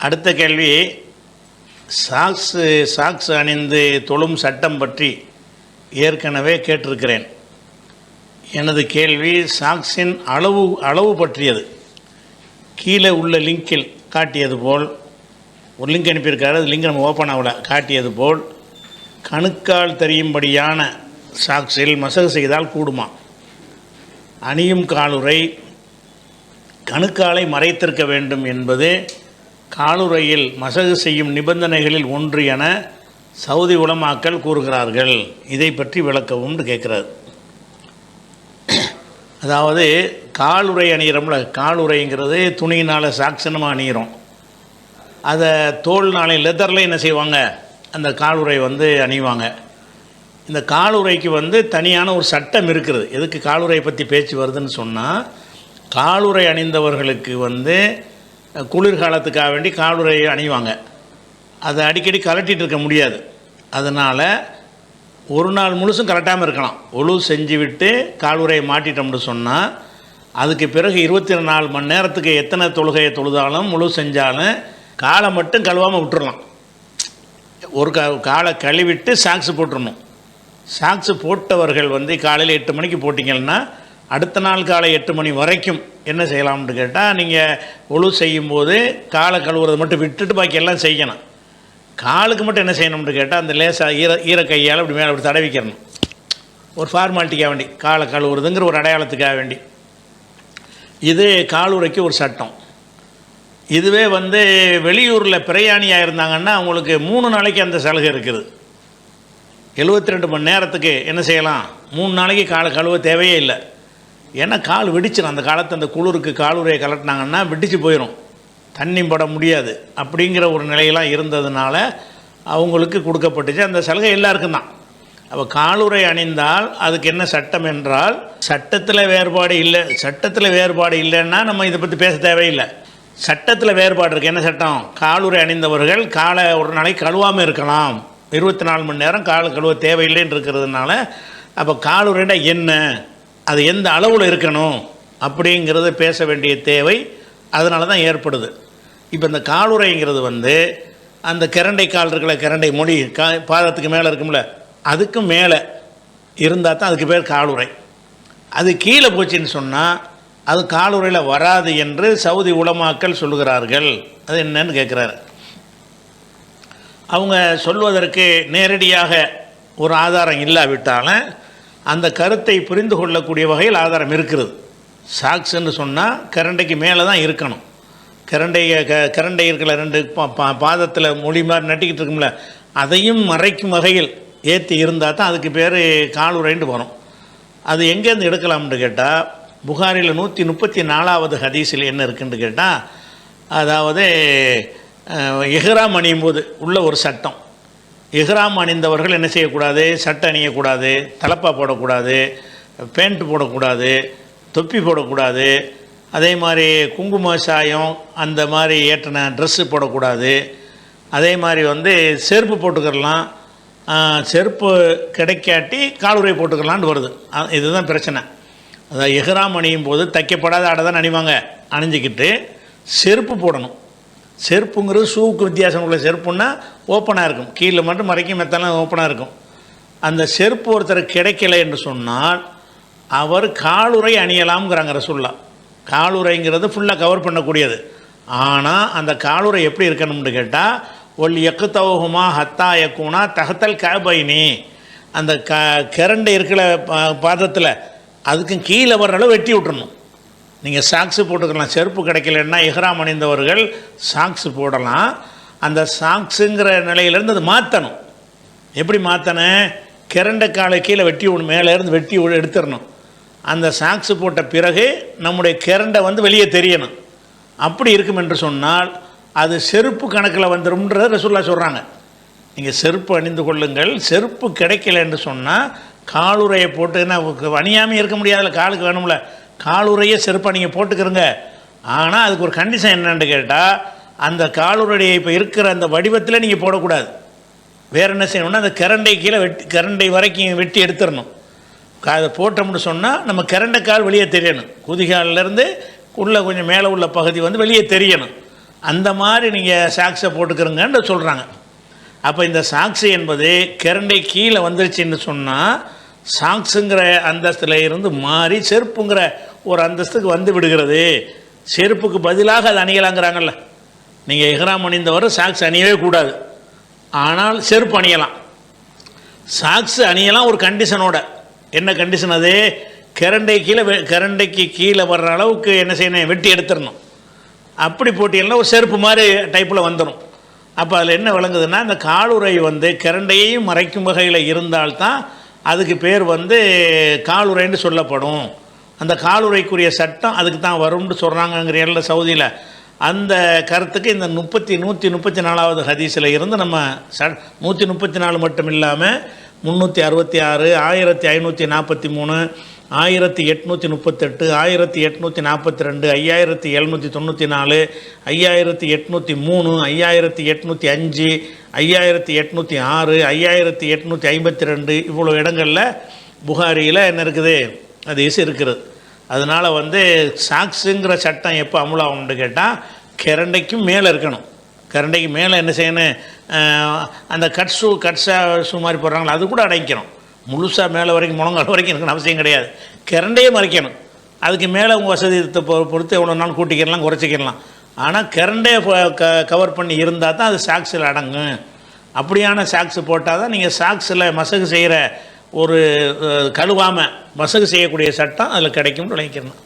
அடுத்த கேள்வி, சாக்ஸ் அணிந்து தொழும் சட்டம் பற்றி ஏற்கனவே கேட்டிருக்கிறேன். எனது கேள்வி சாக்ஸின் அளவு பற்றியது. கீழே உள்ள லிங்கில் காட்டியது போல் ஒரு லிங்க் அனுப்பியிருக்காரு, அது லிங்க் நம்ம ஓப்பன் ஆகல. காட்டியது போல் கணுக்கால் தெரியும்படியான சாக்ஸில் மசகு செய்தால் கூடுமா? அணியும் காலுறை கணுக்காலை மறைத்திருக்க வேண்டும் என்பது காலுறையில் மசகு செய்யும் நிபந்தனைகளில் ஒன்று என சவுதி உலமாக்கள் கூறுகிறார்கள். இதை பற்றி விளக்கவும் கேட்குறார். அதாவது காலுறை அணிகிறோம்ல, காலுறைங்கிறது துணியினால் சாக்ஸனமாக அணிகிறோம். அதை தோல்னாலே லெதரில் என்ன செய்வாங்க, அந்த காலுறை அணிவாங்க. இந்த காலுறைக்கு தனியான ஒரு சட்டம் இருக்கிறது. எதுக்கு காலுறை பற்றி பேச்சு வருதுன்னு சொன்னால், காலுறை அணிந்தவர்களுக்கு குளிர்காலத்துக்காக வேண்டி காலுறை அணிவாங்க. அதை அடிக்கடி கலட்டிகிட்டு இருக்க முடியாது. அதனால் ஒரு நாள் முழுசும் கலட்டாமல் இருக்கலாம். ஒழு செஞ்சு விட்டு காலுறையை மாட்டிட்டோம்னு சொன்னால், அதுக்கு பிறகு 24 மணி நேரத்துக்கு எத்தனை தொழுகையை தொழுதாலும் முழு செஞ்சாலும் காலை மட்டும் கழுவாமல் விட்டுறலாம். ஒரு காலை கழுவிட்டு சாக்ஸு போட்டுடணும். சாக்ஸு போட்டவர்கள் காலையில் 8 மணிக்கு போட்டிங்கன்னா அடுத்த நாள் காலை 8 மணி வரைக்கும் என்ன செய்யலாம்னு கேட்டால், நீங்கள் ஒழு செய்யும்போது காலை கழுவுறதை மட்டும் விட்டுட்டு பாக்கி எல்லாம் செய்யணும். காலுக்கு மட்டும் என்ன செய்யணும்னு கேட்டால், அந்த லேசாக ஈர கையால் அப்படி மேலே அப்படி தடவிக்கிறணும். ஒரு ஃபார்மாலிட்டிக்காக வேண்டி, காலை கழுவுறதுங்கிற ஒரு அடையாளத்துக்காக வேண்டி. இது காலுறைக்கு ஒரு சட்டம். இதுவே வெளியூரில் பிரயாணியாக இருந்தாங்கன்னா அவங்களுக்கு 3 நாளைக்கு அந்த சலுகை இருக்குது. 72 மணி நேரத்துக்கு என்ன செய்யலாம், 3 நாளைக்கு காலை கழுவ தேவையே இல்லை. ஏன்னா கால் வெடிச்சிடும். அந்த காலத்து அந்த குளிருக்கு காலுறையை கலட்டினாங்கன்னா வெடிச்சு போயிடும், தண்ணி பட முடியாது. அப்படிங்கிற ஒரு நிலையெல்லாம் இருந்ததுனால அவங்களுக்கு கொடுக்கப்பட்டுச்சு. அந்த சலுகை எல்லாருக்கும் தான். அப்போ காலுறை அணிந்தால் அதுக்கு என்ன சட்டம் என்றால், சட்டத்தில் வேறுபாடு இல்லைன்னா நம்ம இதை பற்றி பேச தேவையில்லை. சட்டத்தில் வேறுபாடு இருக்குது. என்ன சட்டம்? காலுறை அணிந்தவர்கள் காலை ஒரு நாளைக்கு கழுவாமல் இருக்கலாம், 24 மணி நேரம் கால் கழுவ தேவையில்லைன்னு இருக்கிறதுனால, அப்போ காலுறைனா என்ன, அது எந்த அளவில் இருக்கணும் அப்படிங்கிறத பேச வேண்டிய தேவை அதனால தான் ஏற்படுது. இப்போ இந்த காலுறைங்கிறது அந்த கிரண்டை கால் இருக்கல, கிரண்டை மொழி பாதத்துக்கு மேலே இருக்கும்ல, அதுக்கும் மேலே இருந்தால் தான் அதுக்கு பேர் காலுறை. அது கீழே போச்சுன்னு சொன்னால் அது காலுறையில் வராது என்று சவுதி உலமாக்கள் சொல்லுகிறார்கள். அது என்னன்னு கேட்குறாரு. அவங்க சொல்வதற்கு நேரடியாக ஒரு ஆதாரம் இல்லாவிட்டாலும் அந்த கருத்தை புரிந்து கொள்ளக்கூடிய வகையில் ஆதாரம் இருக்கிறது. சாக்ஸ்ன்னு சொன்னால் கரண்டைக்கு மேலே தான் இருக்கணும். கரண்டை இருக்கிற 2 பாதத்தில் மொழி மாதிரி நட்டிக்கிட்டு இருக்கும்ல, அதையும் மறைக்கும் வகையில் ஏற்றி இருந்தால் தான் அதுக்கு பேர் காலுறைன்னு வரும். அது எங்கேருந்து எடுக்கலாம்னு கேட்டால், புகாரில் 134வது ஹதீஸில் என்ன இருக்குன்னு கேட்டால், அதாவது இஹ்ராம் அணியும் போது உள்ள ஒரு சட்டம். இஹ்ராம் அணிந்தவர்கள் என்ன செய்யக்கூடாது, சட்டை அணியக்கூடாது, தலப்பா போடக்கூடாது, பேண்ட் போடக்கூடாது, தொப்பி போடக்கூடாது, அதே மாதிரி குங்கும சாயம் அந்த மாதிரி ஏற்றின ட்ரெஸ்ஸு போடக்கூடாது. அதே மாதிரி செருப்பு போட்டுக்கிறலாம், செருப்பு கிடைக்காட்டி காலுறை போட்டுக்கலான்னு வருது. இதுதான் பிரச்சனை. அதாவது இஹ்ராம் அணியும் போது தைக்கப்படாத ஆடை தான் அணிவாங்க. அணிஞ்சிக்கிட்டு செருப்பு போடணும். செருப்புங்கிறது ஷூவுக்கு வித்தியாசம் உள்ள. செருப்புன்னா ஓப்பனாக இருக்கும், கீழே மட்டும் மறைக்கும், மெத்தெல்லாம் ஓப்பனாக இருக்கும். அந்த செருப்பு ஒருத்தர் கிடைக்கல என்று சொன்னால் அவர் காலுறை அணியலாம்ங்கிறாங்க ரசூல்லா. காலுறைங்கிறது ஃபுல்லாக கவர் பண்ணக்கூடியது. ஆனால் அந்த காலுறை எப்படி இருக்கணும்னு கேட்டால், ஒல் எக்குத்தவுகுமா ஹத்தா யக்கூனா தகத்தல் காபைனி, அந்த கரண்டை இருக்கிற பாதத்தில் அதுக்கும் கீழே வர்ற அளவு வெட்டி விட்டுறணும். நீங்கள் சாக்ஸு போட்டுக்கலாம். செருப்பு கிடைக்கலன்னா இஹ்ராம் அணிந்தவர்கள் சாக்ஸு போடலாம். அந்த சாக்ஸுங்கிற நிலையிலேருந்து அது மாற்றணும். எப்படி மாற்றணும்? கிரண்டை காலை கீழே வெட்டி விடணும், மேலேருந்து வெட்டி எடுத்துடணும். அந்த சாக்ஸு போட்ட பிறகு நம்முடைய கிரண்டை வெளியே தெரியணும். அப்படி இருக்கும் என்று சொன்னால் அது செருப்பு கணக்கில் வந்துடும்ன்றத ரசூல்லா சொல்கிறாங்க. நீங்கள் செருப்பு அணிந்து கொள்ளுங்கள். செருப்பு கிடைக்கல என்று சொன்னால் காலுறையை போட்டுன்னா அணியாமல் இருக்க முடியாதுல்ல, காலுக்கு வேணும்ல, காலுறையை செருப்பை நீங்கள் போட்டுக்கிறங்க. ஆனால் அதுக்கு ஒரு கண்டிஷன் என்னன்னு கேட்டால், அந்த காலுறையை இப்போ இருக்கிற அந்த வடிவத்தில் நீங்கள் போடக்கூடாது. வேறு என்ன செய்யணும்னா அந்த கிரண்டை கீழே கிரண்டை வரைக்கும் வெட்டி எடுத்துடணும். அதை போட்டோம்னு சொன்னால் நம்ம கிரண்டை கால் வெளியே தெரியணும். குதிகாலிலேருந்து உள்ள கொஞ்சம் மேலே உள்ள பகுதி வெளியே தெரியணும். அந்த மாதிரி நீங்கள் சாக்ஸை போட்டுக்கிறங்கன்னு சொல்கிறாங்க. அப்போ இந்த சாக்ஸு என்பது கரண்டை கீழே வந்துருச்சுன்னு சொன்னால் சாக்ஸுங்கிற அந்தஸ்தில் இருந்து மாறி செருப்புங்கிற ஒரு அந்தஸ்துக்கு வந்து விடுகிறது. செருப்புக்கு பதிலாக அது அணியலாங்கிறாங்கல்ல. நீங்கள் இஹ்ராம் அணிந்தவரை சாக்ஸ் அணியவே கூடாது, ஆனால் செருப்பு அணியலாம். சாக்ஸு அணியலாம் ஒரு கண்டிஷனோட. என்ன கண்டிஷன் அது? கரண்டைக்கு கீழே வர்ற அளவுக்கு என்ன செய்யணும், வெட்டி எடுத்துடணும். அப்படி போட்டியெல்லாம் ஒரு செருப்பு மாதிரி டைப்பில் வந்துடும். அப்போ அதில் என்ன விளங்குதுன்னா, இந்த காலுறை வந்து கரண்டையையும் மறைக்கும் வகையில் இருந்தால்தான் அதுக்கு பேர் வந்து காலுறைன்னு சொல்லப்படும். அந்த காலுறைக்குரிய சட்டம் அதுக்கு தான் வரும்னு சொல்கிறாங்கங்கிற இடத்துல சவுதியில். அந்த கருத்துக்கு இந்த 134வது ஹதீஸில் இருந்து நம்ம 134 மட்டும் இல்லாமல் 366, 1543, 1838, 1842, 5794, 5803, 5805, 5806, 5852 இவ்வளோ இடங்களில் புகாரியில் என்ன இருக்குது, ஹதீஸ் இருக்குது. அதனால் வந்து சாக்ஸுங்கிற சட்டம் எப்போ அமுலாகும்னு கேட்டால் கரண்டைக்கும் மேலே இருக்கணும். கரண்டைக்கு மேலே என்ன செய்யணும், அந்த கட்ஸா ஷூ மாதிரி போடுறாங்களோ அது கூட அடைக்கணும். முழுசாக மேலே வரைக்கும் முழங்கால் வரைக்கும் இருக்கணும் அவசியம் கிடையாது. கரண்டையே மறைக்கணும். அதுக்கு மேலே உங்கள் வசதியை பொறுத்து எவ்வளோ நாள் கூட்டிக்கிடலாம், குறைச்சிக்கிடலாம். ஆனால் கரண்டே கவர் பண்ணி இருந்தால் தான் அது சாக்ஸில் அடங்கும். அப்படியான சாக்ஸு போட்டால் தான் நீங்கள் சாக்ஸில் மசகு செய்கிற ஒரு கழுவாமல் மசகு செய்யக்கூடிய சட்டம் அதில் கிடைக்கும்னு நினைக்கிறேன்.